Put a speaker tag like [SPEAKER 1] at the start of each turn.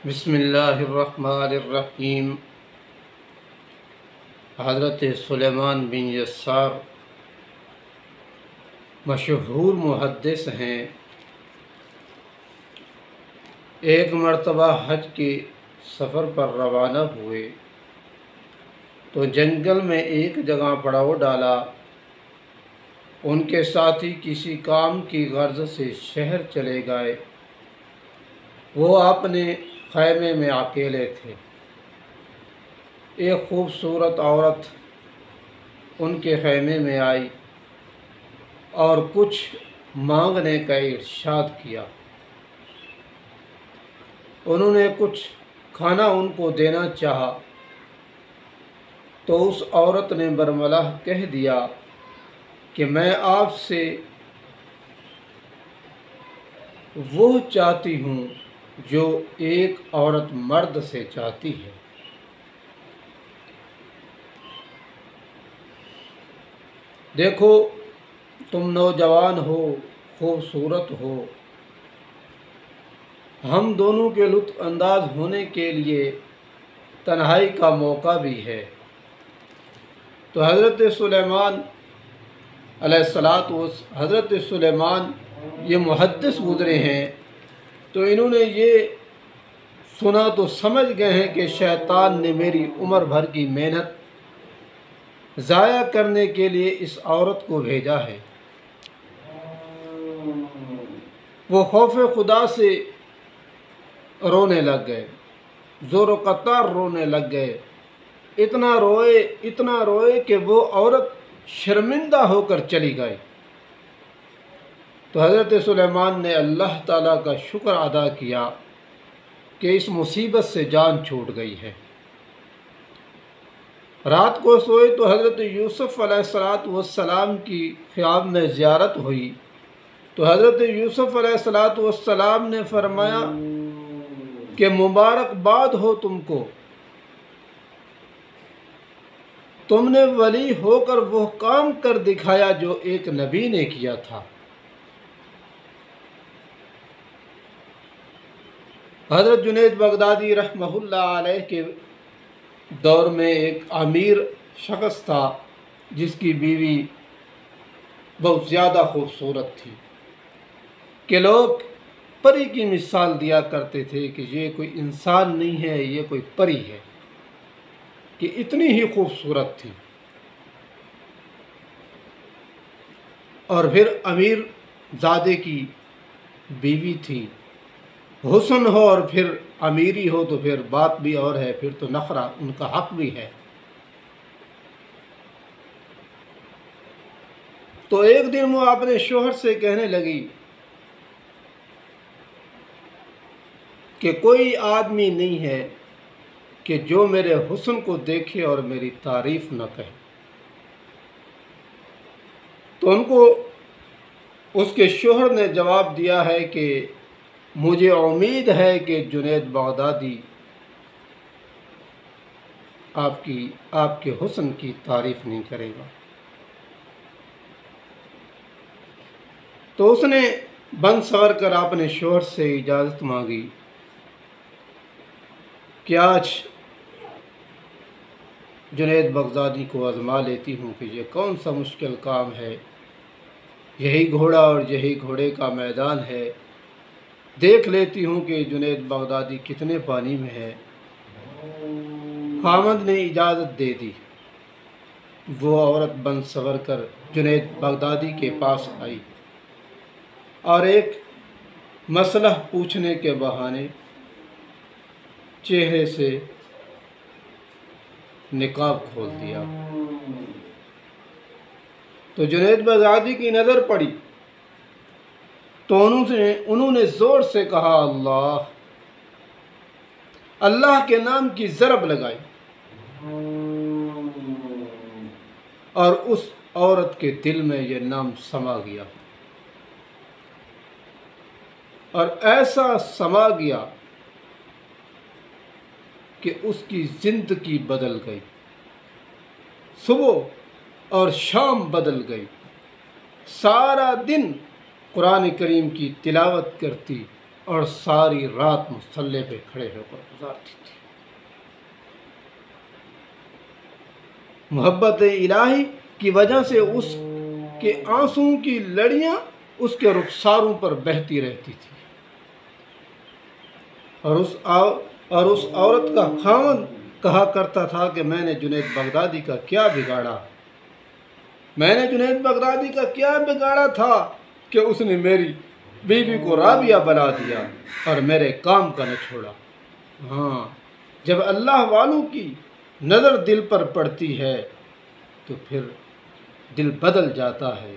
[SPEAKER 1] بسم اللہ الرحمن الرحیم۔ حضرت سلیمان بن یسار مشہور محدث ہیں۔ ایک مرتبہ حج کے سفر پر روانہ ہوئے تو جنگل میں ایک جگہ پڑاؤ ڈالا۔ ان کے ساتھی کسی کام کی غرض سے شہر چلے گئے۔ وہ اپنے خیمے میں اکیلے تھے۔ ایک خوبصورت عورت ان کے خیمے میں آئی اور کچھ مانگنے کا ارشاد کیا۔ انہوں نے کچھ کھانا ان کو دینا چاہا تو اس عورت نے برملا کہہ دیا کہ میں آپ سے وہ چاہتی ہوں جو ایک عورت مرد سے چاہتی ہے۔ دیکھو، تم نوجوان ہو، خوبصورت ہو، ہم دونوں کے لطف انداز ہونے کے لیے تنہائی کا موقع بھی ہے۔ تو حضرت سلیمان حضرت سلیمان یہ محدث گزرے ہیں، تو انہوں نے یہ سنا تو سمجھ گئے ہیں کہ شیطان نے میری عمر بھر کی محنت ضائع کرنے کے لیے اس عورت کو بھیجا ہے۔ وہ خوف خدا سے رونے لگ گئے، زور و قطار رونے لگ گئے، اتنا روئے کہ وہ عورت شرمندہ ہو کر چلی گئی۔ تو حضرت سلیمان نے اللہ تعالیٰ کا شکر ادا کیا کہ اس مصیبت سے جان چھوٹ گئی ہے۔ رات کو سوئے تو حضرت یوسف علیہ السلام کی خواب میں زیارت ہوئی۔ تو حضرت یوسف علیہ السلام نے فرمایا کہ مبارکباد ہو تم کو، تم نے ولی ہو کر وہ کام کر دکھایا جو ایک نبی نے کیا تھا۔ حضرت جنید بغدادی رحمہ اللہ علیہ کے دور میں ایک امیر شخص تھا جس کی بیوی بہت زیادہ خوبصورت تھی کہ لوگ پری کی مثال دیا کرتے تھے کہ یہ کوئی انسان نہیں ہے، یہ کوئی پری ہے، کہ اتنی ہی خوبصورت تھی۔ اور پھر امیر زادے کی بیوی تھی، حسن ہو اور پھر امیری ہو تو پھر بات بھی اور ہے، پھر تو نخرہ ان کا حق بھی ہے۔ تو ایک دن وہ اپنے شوہر سے کہنے لگی کہ کوئی آدمی نہیں ہے کہ جو میرے حسن کو دیکھے اور میری تعریف نہ کہے۔ تو ان کو اس کے شوہر نے جواب دیا ہے کہ مجھے امید ہے کہ جنید بغدادی آپ کے حسن کی تعریف نہیں کرے گا۔ تو اس نے بن سور کر اپنے شوہر سے اجازت مانگی کہ آج جنید بغدادی کو آزما لیتی ہوں کہ یہ کون سا مشکل کام ہے، یہی گھوڑا اور یہی گھوڑے کا میدان ہے، دیکھ لیتی ہوں کہ جنید بغدادی کتنے پانی میں ہے۔ خاوند نے اجازت دے دی۔ وہ عورت بن سور کر جنید بغدادی کے پاس آئی اور ایک مسئلہ پوچھنے کے بہانے چہرے سے نقاب کھول دیا۔ تو جنید بغدادی کی نظر پڑی تو انہوں نے زور سے کہا اللہ کے نام کی ضرب لگائی، اور اس عورت کے دل میں یہ نام سما گیا، اور ایسا سما گیا کہ اس کی زندگی بدل گئی، صبح اور شام بدل گئی، سارا دن قرآن کریم کی تلاوت کرتی اور ساری رات مصلے پہ کھڑے ہو کر گزارتی تھی۔ محبت الہی کی وجہ سے اس کے آنسوں کی لڑیاں اس کے رخساروں پر بہتی رہتی تھی، اور اس عورت کا خاوند کہا کرتا تھا کہ میں نے جنید بغدادی کا کیا بگاڑا، میں نے جنید بغدادی کا کیا بگاڑا تھا کہ اس نے میری بیوی کو رابعہ بنا دیا اور میرے کام کا نہ چھوڑا۔ ہاں، جب اللہ والوں کی نظر دل پر پڑتی ہے تو پھر دل بدل جاتا ہے۔